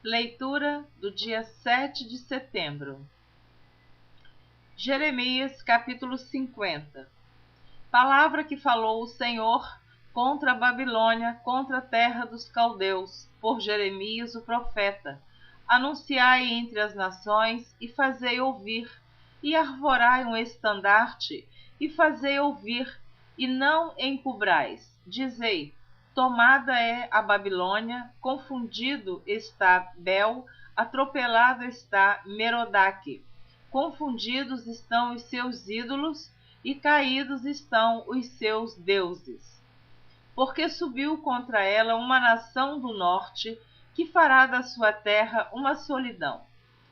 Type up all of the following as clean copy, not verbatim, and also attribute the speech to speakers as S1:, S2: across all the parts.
S1: Leitura do dia 7 de setembro. Jeremias, capítulo 50. Palavra que falou o Senhor contra a Babilônia, contra a terra dos caldeus, por Jeremias o profeta. Anunciai entre as nações e fazei ouvir, e arvorai um estandarte e fazei ouvir, e não encubrais. Dizei: tomada é a Babilônia, confundido está Bel, atropelado está Merodach. Confundidos estão os seus ídolos, e caídos estão os seus deuses. Porque subiu contra ela uma nação do norte, que fará da sua terra uma solidão,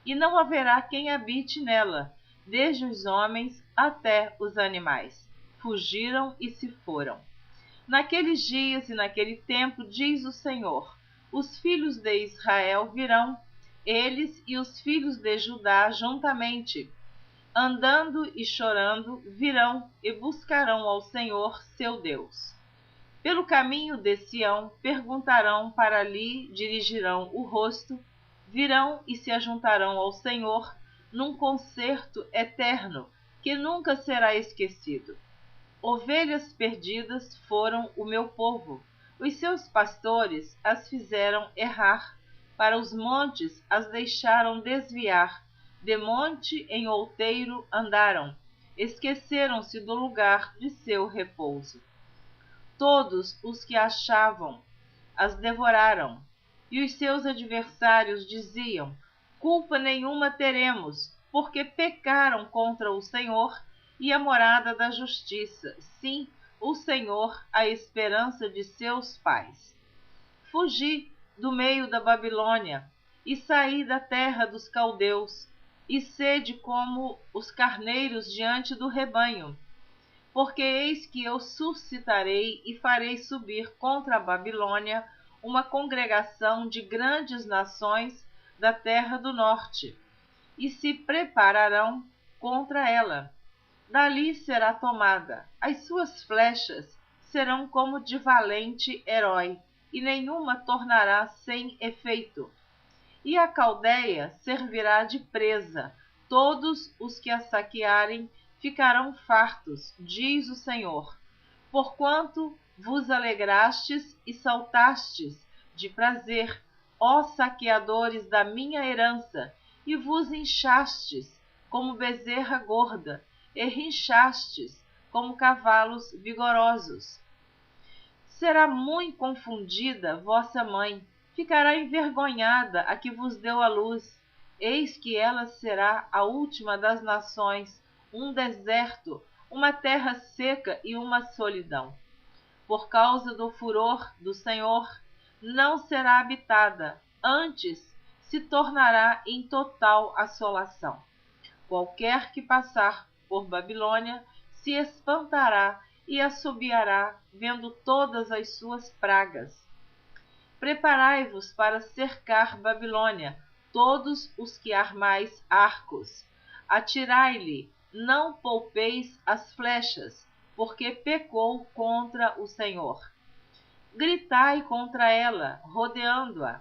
S1: e não haverá quem habite nela, desde os homens até os animais. Fugiram e se foram. Naqueles dias e naquele tempo, diz o Senhor, os filhos de Israel virão, eles e os filhos de Judá juntamente, andando e chorando, virão e buscarão ao Senhor seu Deus. Pelo caminho de Sião perguntarão, para ali dirigirão o rosto, virão e se ajuntarão ao Senhor num concerto eterno que nunca será esquecido. Ovelhas perdidas foram o meu povo, os seus pastores as fizeram errar, para os montes as deixaram desviar, de monte em outeiro andaram, esqueceram-se do lugar de seu repouso. Todos os que achavam as devoraram, e os seus adversários diziam: culpa nenhuma teremos, porque pecaram contra o Senhor e a morada da justiça, sim, o Senhor, a esperança de seus pais. Fugi do meio da Babilônia, e saí da terra dos caldeus, e sede como os carneiros diante do rebanho. Porque eis que eu suscitarei e farei subir contra a Babilônia uma congregação de grandes nações da terra do norte, e se prepararão contra ela. Dali será tomada, as suas flechas serão como de valente herói, e nenhuma tornará sem efeito. E a Caldeia servirá de presa, todos os que a saquearem ficarão fartos, diz o Senhor. Porquanto vos alegrastes e saltastes de prazer, ó saqueadores da minha herança, e vos inchastes como bezerra gorda, e rinchastes como cavalos vigorosos. Será muito confundida vossa mãe, ficará envergonhada a que vos deu a luz. Eis que ela será a última das nações, um deserto, uma terra seca e uma solidão. Por causa do furor do Senhor, não será habitada, antes se tornará em total assolação. Qualquer que passar por Babilônia se espantará e assobiará, vendo todas as suas pragas. Preparai-vos para cercar Babilônia, todos os que armais arcos. Atirai-lhe, não poupeis as flechas, porque pecou contra o Senhor. Gritai contra ela, rodeando-a.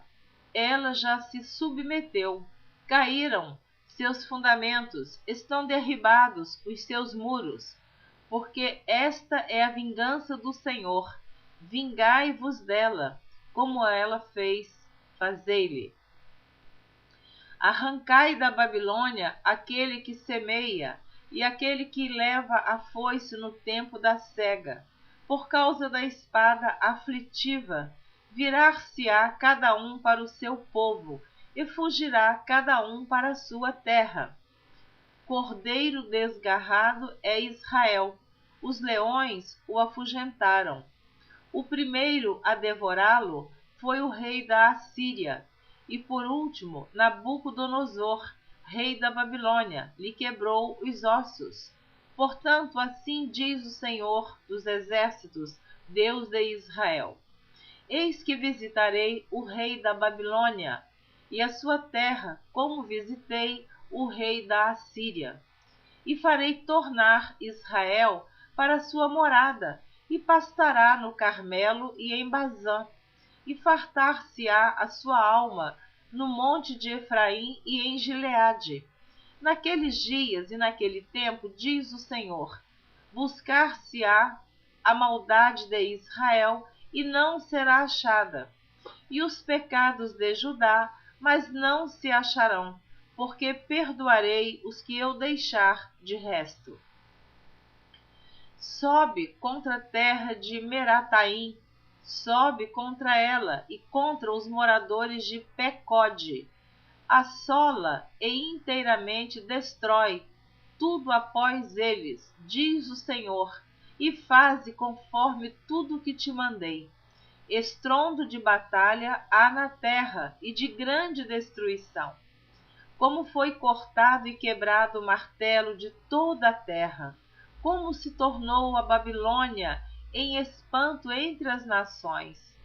S1: Ela já se submeteu. Caíram seus fundamentos, estão derribados os seus muros. Porque esta é a vingança do Senhor. Vingai-vos dela, como ela fez, fazei-lhe. Arrancai da Babilônia aquele que semeia, e aquele que leva a foice no tempo da cega. Por causa da espada aflitiva, virar-se-á cada um para o seu povo, e fugirá cada um para a sua terra. Cordeiro desgarrado é Israel, os leões o afugentaram. O primeiro a devorá-lo foi o rei da Assíria, e por último Nabucodonosor, rei da Babilônia, lhe quebrou os ossos. Portanto, assim diz o Senhor dos exércitos, Deus de Israel: eis que visitarei o rei da Babilônia e a sua terra, como visitei o rei da Assíria. E farei tornar Israel para sua morada, e pastará no Carmelo e em Bazã, e fartar-se-á a sua alma no monte de Efraim e em Gileade. Naqueles dias e naquele tempo, diz o Senhor, buscar-se-á a maldade de Israel e não será achada, e os pecados de Judá, mas não se acharão, porque perdoarei os que eu deixar de resto. Sobe contra a terra de Merataim, sobe contra ela e contra os moradores de Pecode. Assola e inteiramente destrói tudo após eles, diz o Senhor, e faze conforme tudo o que te mandei. Estrondo de batalha há na terra e de grande destruição. Como foi cortado e quebrado o martelo de toda a terra, como se tornou a Babilônia em espanto entre as nações.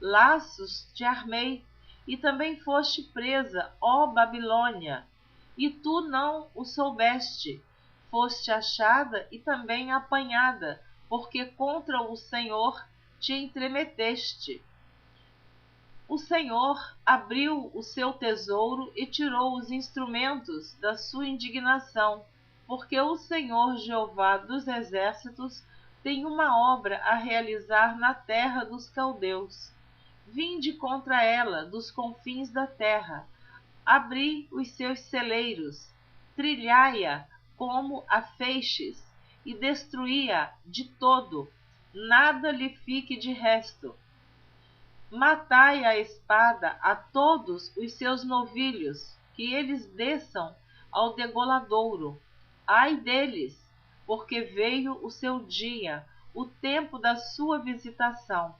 S1: Laços te armei, e também foste presa, ó Babilônia, e tu não o soubeste. Foste achada e também apanhada, porque contra o Senhor te entremeteste. O Senhor abriu o seu tesouro e tirou os instrumentos da sua indignação, porque o Senhor Jeová dos exércitos tem uma obra a realizar na terra dos caldeus. Vinde contra ela dos confins da terra, abri os seus celeiros, trilhai-a como a feixes, e destruí-a de todo, nada lhe fique de resto. Matai a espada a todos os seus novilhos, que eles desçam ao degoladouro. Ai deles, porque veio o seu dia, o tempo da sua visitação.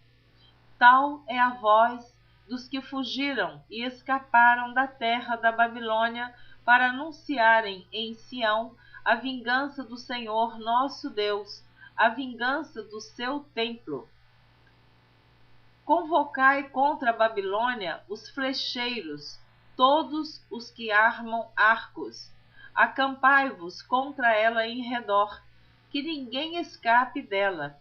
S1: Tal é a voz dos que fugiram e escaparam da terra da Babilônia para anunciarem em Sião a vingança do Senhor nosso Deus, a vingança do seu templo. Convocai contra a Babilônia os flecheiros, todos os que armam arcos. Acampai-vos contra ela em redor, que ninguém escape dela.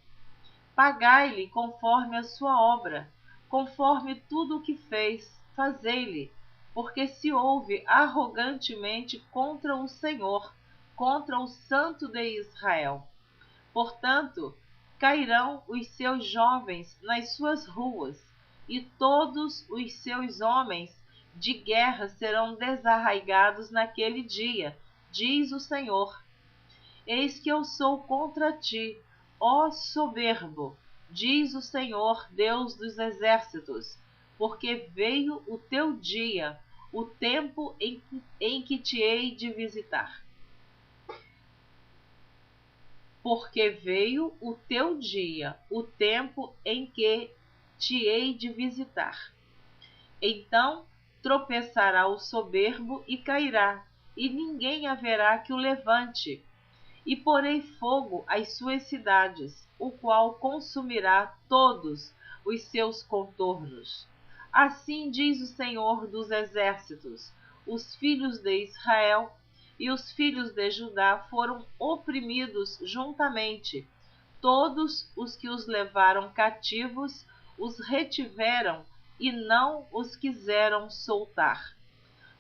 S1: Pagai-lhe conforme a sua obra, conforme tudo o que fez, fazei-lhe, porque se ouve arrogantemente contra o Senhor, contra o Santo de Israel. Portanto, cairão os seus jovens nas suas ruas, e todos os seus homens de guerra serão desarraigados naquele dia, diz o Senhor. Eis que eu sou contra ti, ó soberbo, diz o Senhor, Deus dos exércitos, porque veio o teu dia, o tempo em que te hei de visitar. Porque veio o teu dia, o tempo em que te hei de visitar. Então tropeçará o soberbo e cairá, e ninguém haverá que o levante. E porei fogo às suas cidades, o qual consumirá todos os seus contornos. Assim diz o Senhor dos exércitos: os filhos de Israel e os filhos de Judá foram oprimidos juntamente. Todos os que os levaram cativos os retiveram e não os quiseram soltar.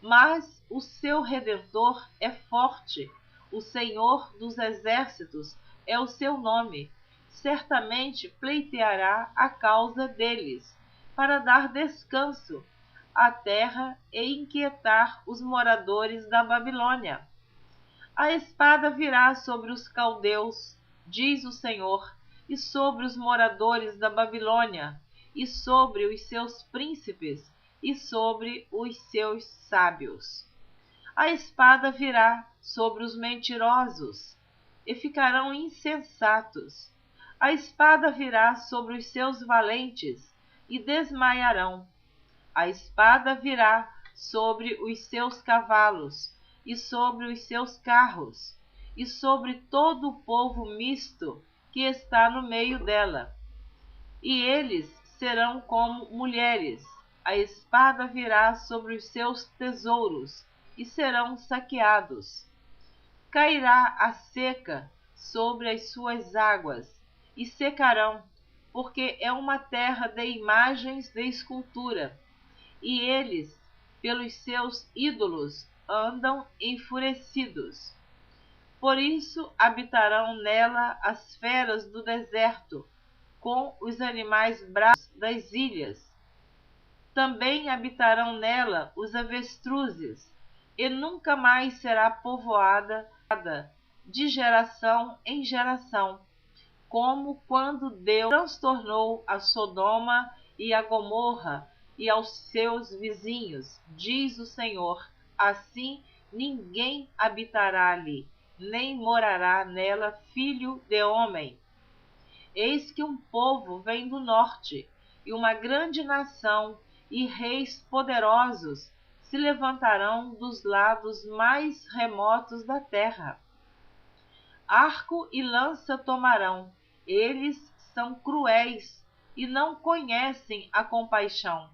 S1: Mas o seu Redentor é forte, o Senhor dos exércitos é o seu nome. Certamente pleiteará a causa deles, para dar descanso à terra e inquietar os moradores da Babilônia. A espada virá sobre os caldeus, diz o Senhor, e sobre os moradores da Babilônia, e sobre os seus príncipes, e sobre os seus sábios. A espada virá sobre os mentirosos, e ficarão insensatos. A espada virá sobre os seus valentes, e desmaiarão. A espada virá sobre os seus cavalos, e sobre os seus carros, e sobre todo o povo misto que está no meio dela. E eles serão como mulheres. A espada virá sobre os seus tesouros, e serão saqueados. Cairá a seca sobre as suas águas, e secarão, porque é uma terra de imagens de escultura. E eles pelos seus ídolos andam enfurecidos. Por isso habitarão nela as feras do deserto, com os animais bravos das ilhas. Também habitarão nela os avestruzes, e nunca mais será povoada de geração em geração, como quando Deus transtornou a Sodoma e a Gomorra e aos seus vizinhos, diz o Senhor. Assim ninguém habitará ali, nem morará nela filho de homem. Eis que um povo vem do norte, e uma grande nação, e reis poderosos se levantarão dos lados mais remotos da terra. Arco e lança tomarão, eles são cruéis e não conhecem a compaixão.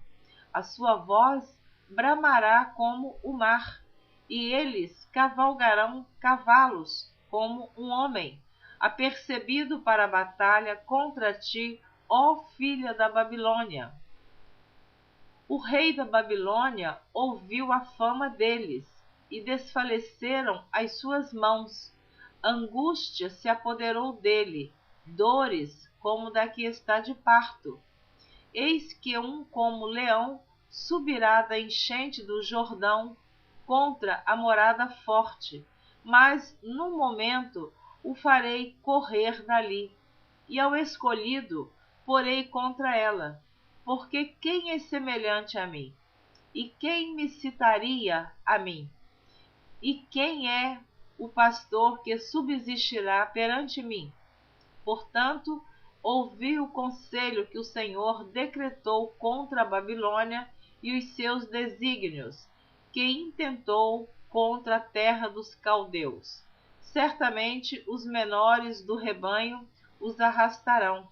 S1: A sua voz bramará como o mar, e eles cavalgarão cavalos como um homem, apercebido para a batalha contra ti, ó filha da Babilônia. O rei da Babilônia ouviu a fama deles, e desfaleceram as suas mãos. Angústia se apoderou dele, dores como da que está de parto. Eis que um como leão subirá da enchente do Jordão contra a morada forte, mas no momento o farei correr dali, e ao escolhido porei contra ela. Porque quem é semelhante a mim? E quem me citaria a mim? E quem é o pastor que subsistirá perante mim? Portanto, ouvi o conselho que o Senhor decretou contra a Babilônia e os seus desígnios, que intentou contra a terra dos caldeus. Certamente os menores do rebanho os arrastarão.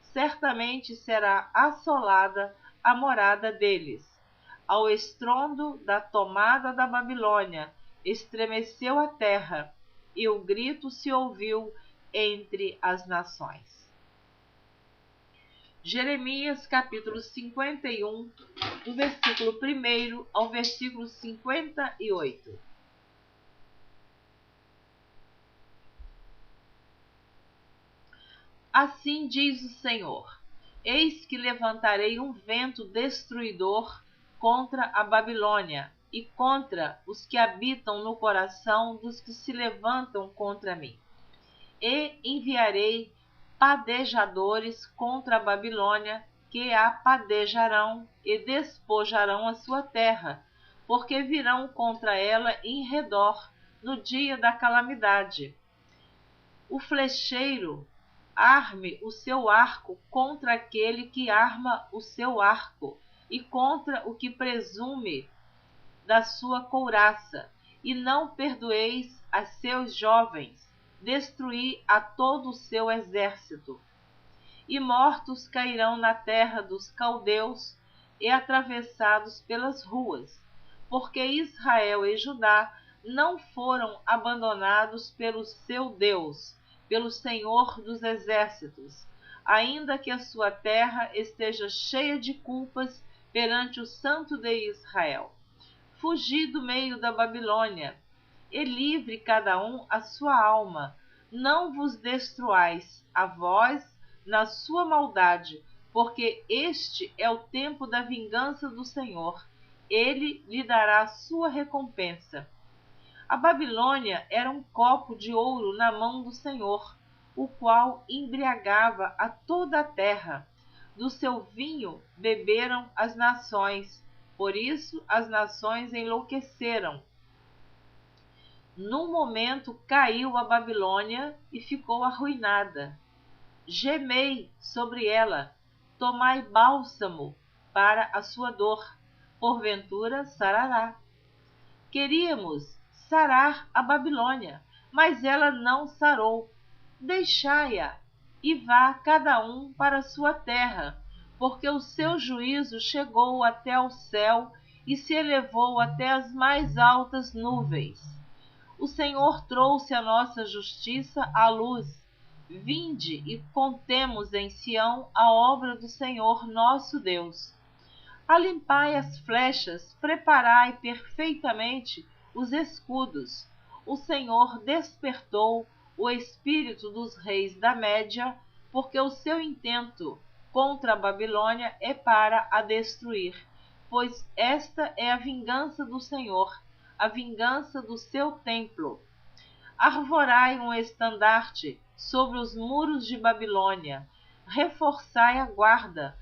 S1: Certamente será assolada a morada deles. Ao estrondo da tomada da Babilônia, estremeceu a terra, e o grito se ouviu entre as nações. Jeremias capítulo 51, do versículo 1 ao versículo 58. Assim diz o Senhor: eis que levantarei um vento destruidor contra a Babilônia e contra os que habitam no coração dos que se levantam contra mim. E enviarei padejadores contra a Babilônia, que a padejarão e despojarão a sua terra, porque virão contra ela em redor no dia da calamidade. O flecheiro arme o seu arco contra aquele que arma o seu arco, e contra o que presume da sua couraça, e não perdoeis a seus jovens, destruí a todo o seu exército. E mortos cairão na terra dos caldeus e atravessados pelas ruas, porque Israel e Judá não foram abandonados pelo seu Deus, pelo Senhor dos exércitos, ainda que a sua terra esteja cheia de culpas perante o Santo de Israel. Fugi do meio da Babilônia, e livre cada um a sua alma. Não vos destruais a vós na sua maldade, porque este é o tempo da vingança do Senhor. Ele lhe dará a sua recompensa. A Babilônia era um copo de ouro na mão do Senhor, o qual embriagava a toda a terra. Do seu vinho beberam as nações, por isso as nações enlouqueceram. Num momento caiu a Babilônia e ficou arruinada. Gemei sobre ela, tomai bálsamo para a sua dor, porventura sarará. Queríamos sarar a Babilônia, mas ela não sarou. Deixai-a, e vá cada um para a sua terra, porque o seu juízo chegou até o céu e se elevou até as mais altas nuvens. O Senhor trouxe a nossa justiça à luz. Vinde e contemos em Sião a obra do Senhor nosso Deus. Alimpai as flechas, preparai perfeitamente os escudos. O Senhor despertou o espírito dos reis da Média, porque o seu intento contra a Babilônia é para a destruir, pois esta é a vingança do Senhor, a vingança do seu templo. Arvorai um estandarte sobre os muros de Babilônia, reforçai a guarda,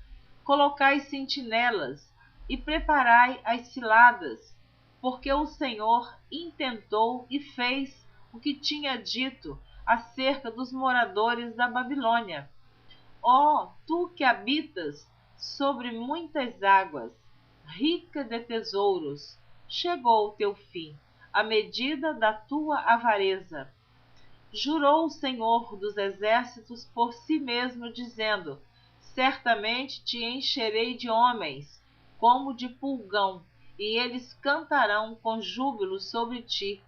S1: colocai sentinelas e preparai as ciladas, porque o Senhor intentou e fez o que tinha dito acerca dos moradores da Babilônia. Ó, tu que habitas sobre muitas águas, rica de tesouros, chegou o teu fim, a medida da tua avareza. Jurou o Senhor dos exércitos por si mesmo, dizendo: certamente te encherei de homens, como de pulgão, e eles cantarão com júbilo sobre ti.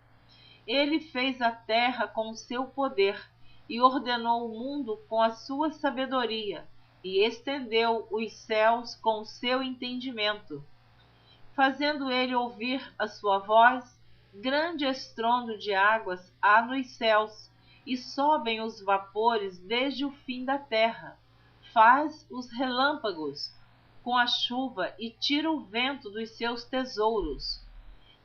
S1: Ele fez a terra com o seu poder, e ordenou o mundo com a sua sabedoria, e estendeu os céus com o seu entendimento. Fazendo ele ouvir a sua voz, grande estrondo de águas há nos céus, e sobem os vapores desde o fim da terra. Faz os relâmpagos com a chuva e tira o vento dos seus tesouros.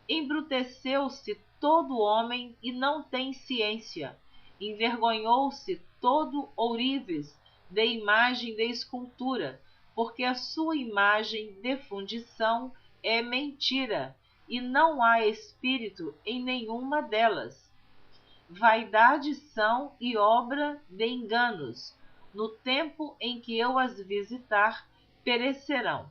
S1: Embruteceu-se todo homem e não tem ciência. Envergonhou-se todo ourives de imagem de escultura, porque a sua imagem de fundição é mentira, e não há espírito em nenhuma delas. Vaidade são e obra de enganos. No tempo em que eu as visitar, perecerão.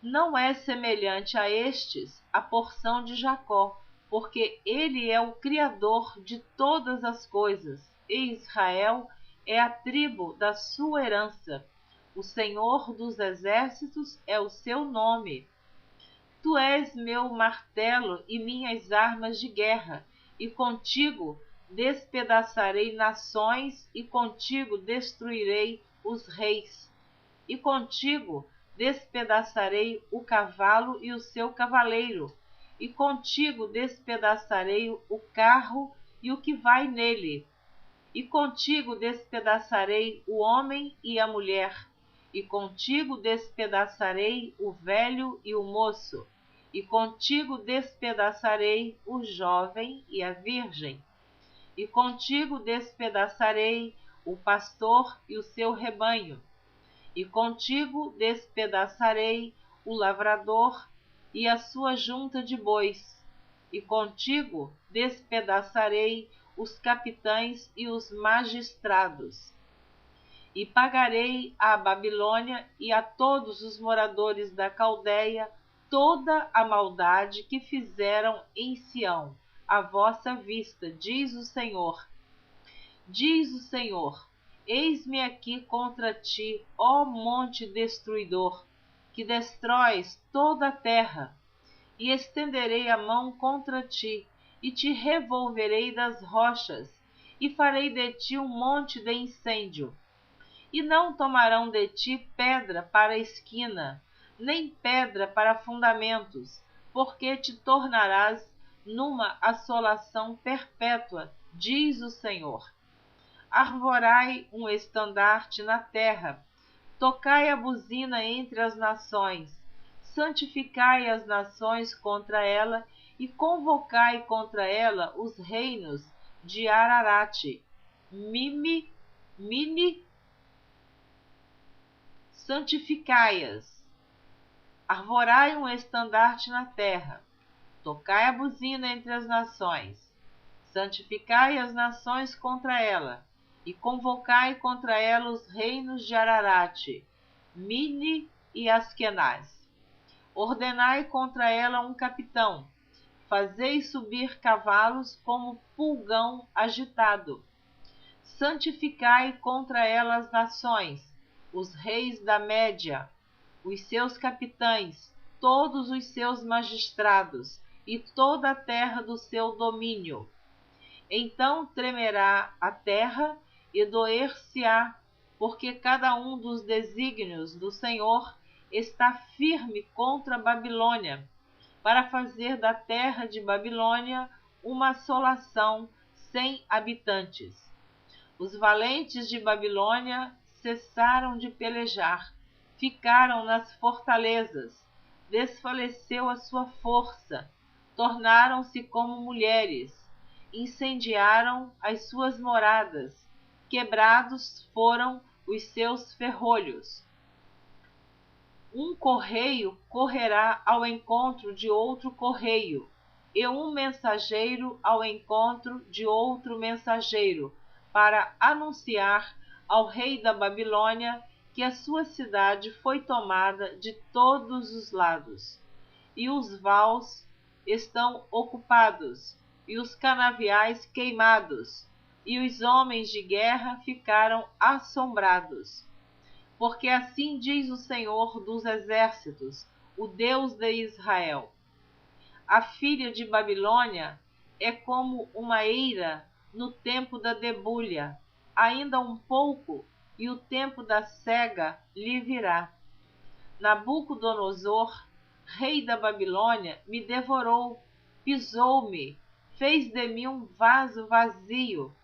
S1: Não é semelhante a estes a porção de Jacó, porque ele é o Criador de todas as coisas, e Israel é a tribo da sua herança. O Senhor dos exércitos é o seu nome. Tu és meu martelo e minhas armas de guerra, e contigo despedaçarei nações, e contigo destruirei os reis, e contigo despedaçarei o cavalo e o seu cavaleiro, e contigo despedaçarei o carro e o que vai nele, e contigo despedaçarei o homem e a mulher, e contigo despedaçarei o velho e o moço, e contigo despedaçarei o jovem e a virgem, e contigo despedaçarei o pastor e o seu rebanho, e contigo despedaçarei o lavrador e a sua junta de bois, e contigo despedaçarei os capitães e os magistrados. E pagarei à Babilônia e a todos os moradores da Caldeia toda a maldade que fizeram em Sião, à vossa vista, diz o Senhor. Diz o Senhor: eis-me aqui contra ti, ó monte destruidor, que destróis toda a terra, e estenderei a mão contra ti, e te revolverei das rochas, e farei de ti um monte de incêndio. E não tomarão de ti pedra para esquina, nem pedra para fundamentos, porque te tornarás numa assolação perpétua, diz o Senhor. Arvorai um estandarte na terra, tocai a buzina entre as nações, santificai as nações contra ela, e convocai contra ela os reinos de Ararate, Mini, santificai-as. Arvorai um estandarte na terra, tocai a buzina entre as nações, santificai as nações contra ela, e convocai contra ela os reinos de Ararate, Mini e Askenaz. Ordenai contra ela um capitão, fazei subir cavalos como pulgão agitado. Santificai contra ela as nações, os reis da Média, os seus capitães, todos os seus magistrados, e toda a terra do seu domínio. Então tremerá a terra e doer-se-á, porque cada um dos desígnios do Senhor está firme contra a Babilônia, para fazer da terra de Babilônia uma assolação sem habitantes. Os valentes de Babilônia cessaram de pelejar, ficaram nas fortalezas, desfaleceu a sua força, tornaram-se como mulheres, incendiaram as suas moradas, quebrados foram os seus ferrolhos. Um correio correrá ao encontro de outro correio, e um mensageiro ao encontro de outro mensageiro, para anunciar ao rei da Babilônia que a sua cidade foi tomada de todos os lados, e os vaus estão ocupados, e os canaviais queimados, e os homens de guerra ficaram assombrados. Porque assim diz o Senhor dos Exércitos, o Deus de Israel: a filha de Babilônia é como uma eira no tempo da debulha, ainda um pouco, e o tempo da cega lhe virá. Nabucodonosor, rei da Babilônia, me devorou, pisou-me, fez de mim um vaso vazio,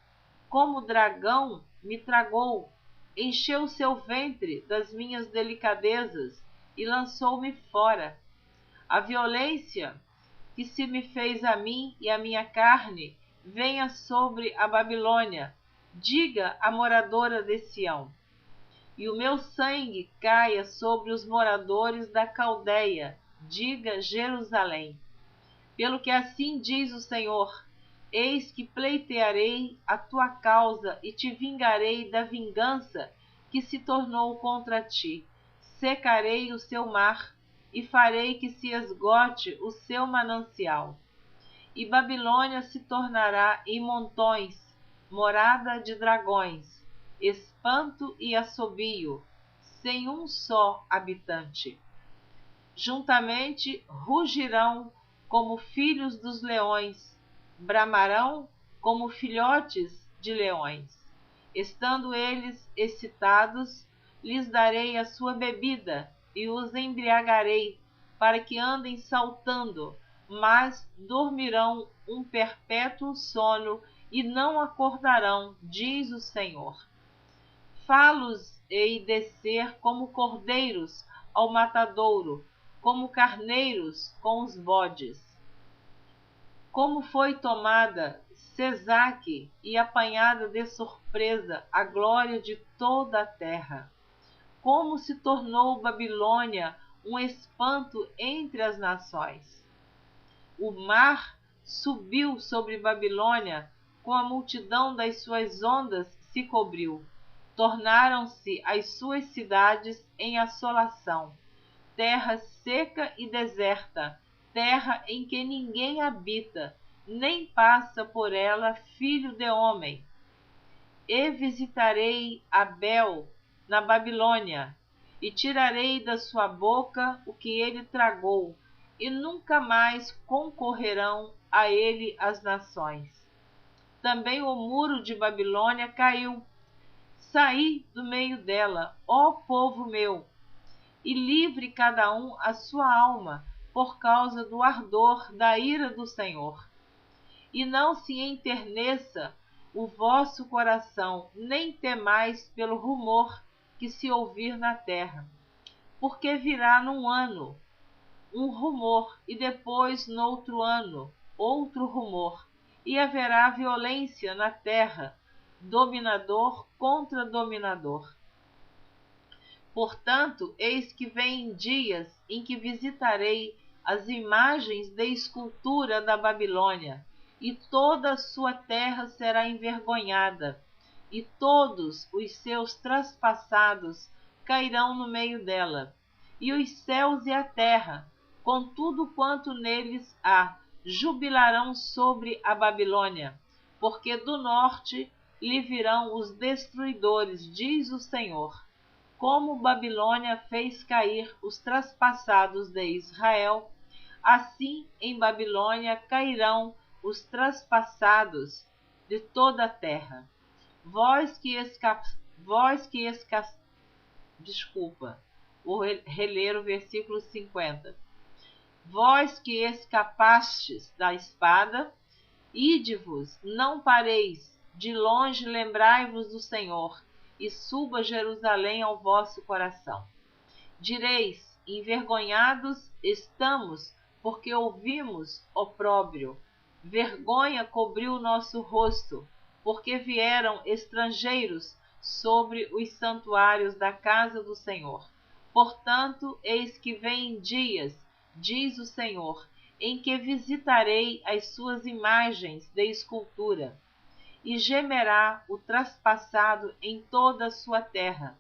S1: como dragão me tragou, encheu seu ventre das minhas delicadezas e lançou-me fora. A violência que se me fez a mim e a minha carne venha sobre a Babilônia, diga a moradora de Sião. E o meu sangue caia sobre os moradores da Caldeia, diga Jerusalém. Pelo que assim diz o Senhor: eis que pleitearei a tua causa e te vingarei da vingança que se tornou contra ti. Secarei o seu mar e farei que se esgote o seu manancial. E Babilônia se tornará em montões, morada de dragões, espanto e assobio, sem um só habitante. Juntamente rugirão como filhos dos leões, bramarão como filhotes de leões. Estando eles excitados, lhes darei a sua bebida e os embriagarei, para que andem saltando, mas dormirão um perpétuo sono e não acordarão, diz o Senhor. Fá-los-ei descer como cordeiros ao matadouro, como carneiros com os bodes. Como foi tomada Sesaque e apanhada de surpresa a glória de toda a terra. Como se tornou Babilônia um espanto entre as nações. O mar subiu sobre Babilônia, com a multidão das suas ondas se cobriu. Tornaram-se as suas cidades em assolação, terra seca e deserta, terra em que ninguém habita, nem passa por ela filho de homem. E visitarei Abel na Babilônia, e tirarei da sua boca o que ele tragou, e nunca mais concorrerão a ele as nações. Também o muro de Babilônia caiu. Saí do meio dela, ó povo meu, e livre cada um a sua alma, por causa do ardor da ira do Senhor. E não se enterneça o vosso coração, nem temais pelo rumor que se ouvir na terra. Porque virá num ano um rumor, e depois noutro ano outro rumor, e haverá violência na terra, dominador contra dominador. Portanto, eis que vêm dias em que visitarei as imagens de escultura da Babilônia, e toda a sua terra será envergonhada, e todos os seus traspassados cairão no meio dela, e os céus e a terra, com tudo quanto neles há, jubilarão sobre a Babilônia, porque do norte lhe virão os destruidores, diz o Senhor. Como Babilônia fez cair os traspassados de Israel, assim em Babilônia cairão os traspassados de toda a terra. Vou reler o versículo 50. Vós que escapastes da espada, ide-vos, não pareis, de longe lembrai-vos do Senhor, e suba Jerusalém ao vosso coração. Direis, envergonhados estamos, porque ouvimos opróbrio. Vergonha cobriu o nosso rosto, porque vieram estrangeiros sobre os santuários da casa do Senhor. Portanto, eis que vêm dias, diz o Senhor, em que visitarei as suas imagens de escultura, e gemerá o traspassado em toda a sua terra.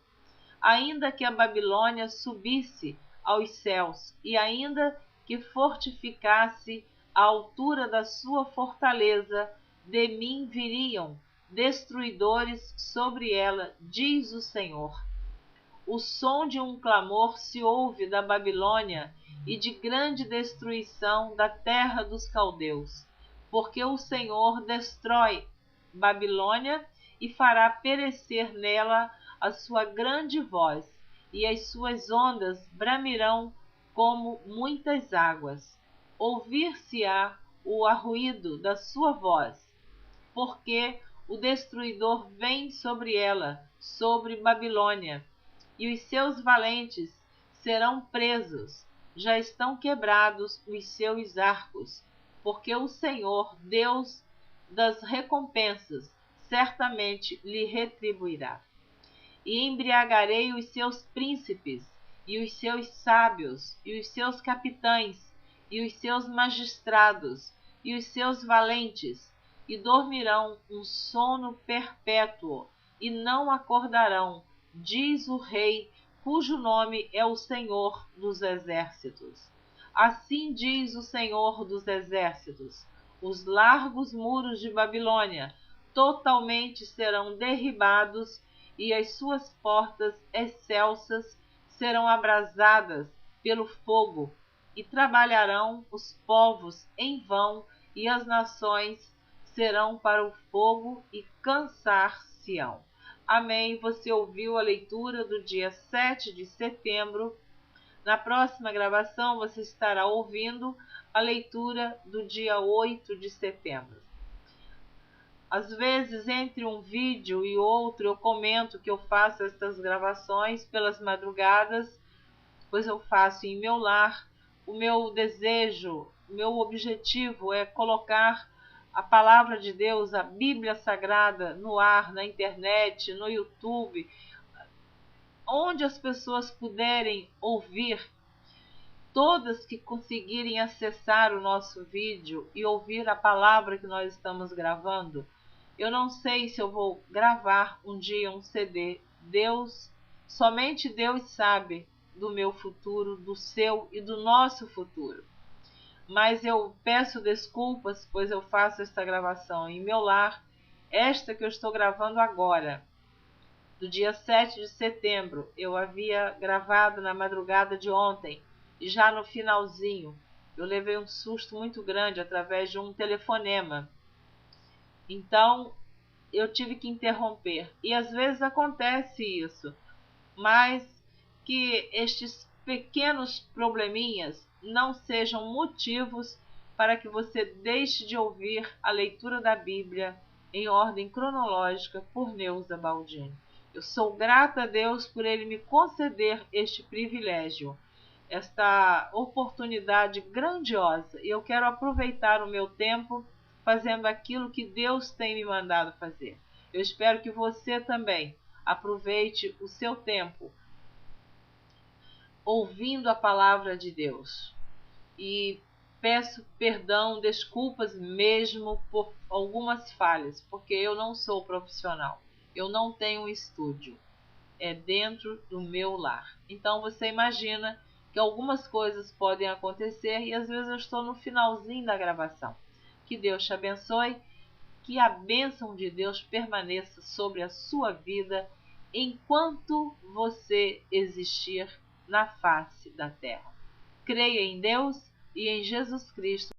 S1: Ainda que a Babilônia subisse aos céus, e ainda que fortificasse a altura da sua fortaleza, de mim viriam destruidores sobre ela, diz o Senhor. O som de um clamor se ouve da Babilônia e de grande destruição da terra dos caldeus, porque o Senhor destrói Babilônia e fará perecer nela a sua grande voz, e as suas ondas bramirão como muitas águas. Ouvir-se-á o arruído da sua voz, porque o destruidor vem sobre ela, sobre Babilônia, e os seus valentes serão presos. Já estão quebrados os seus arcos, porque o Senhor, Deus das recompensas, certamente lhe retribuirá. E embriagarei os seus príncipes, e os seus sábios, e os seus capitães, e os seus magistrados, e os seus valentes, e dormirão um sono perpétuo, e não acordarão, diz o Rei, cujo nome é o Senhor dos Exércitos. Assim diz o Senhor dos Exércitos: os largos muros de Babilônia totalmente serão derribados, e as suas portas excelsas serão abrasadas pelo fogo, e trabalharão os povos em vão, e as nações serão para o fogo e cansar-se-ão. Amém. Você ouviu a leitura do dia 7 de setembro. Na próxima gravação você estará ouvindo a leitura do dia 8 de setembro. Às vezes, entre um vídeo e outro, eu comento que eu faço estas gravações pelas madrugadas, pois eu faço em meu lar. O meu desejo, o meu objetivo é colocar a palavra de Deus, a Bíblia Sagrada, no ar, na internet, no YouTube, onde as pessoas puderem ouvir. Todas que conseguirem acessar o nosso vídeo e ouvir a palavra que nós estamos gravando. Eu não sei se eu vou gravar um dia um CD. Somente Deus sabe do meu futuro, do seu e do nosso futuro. Mas eu peço desculpas, pois eu faço esta gravação em meu lar, esta que eu estou gravando agora, do dia 7 de setembro. Eu havia gravado na madrugada de ontem, e já no finalzinho eu levei um susto muito grande através de um telefonema. Então eu tive que interromper. E às vezes acontece isso, mas que estes pequenos probleminhas não sejam motivos para que você deixe de ouvir a leitura da Bíblia em ordem cronológica por Neuza Baldini. Eu sou grata a Deus por Ele me conceder este privilégio, esta oportunidade grandiosa, e eu quero aproveitar o meu tempo fazendo aquilo que Deus tem me mandado fazer. Eu espero que você também aproveite o seu tempo ouvindo a palavra de Deus. E peço perdão, desculpas mesmo por algumas falhas, porque eu não sou profissional, eu não tenho um estúdio, é dentro do meu lar. Então você imagina que algumas coisas podem acontecer e às vezes eu estou no finalzinho da gravação. Que Deus te abençoe, que a bênção de Deus permaneça sobre a sua vida enquanto você existir na face da terra. Creia em Deus e em Jesus Cristo.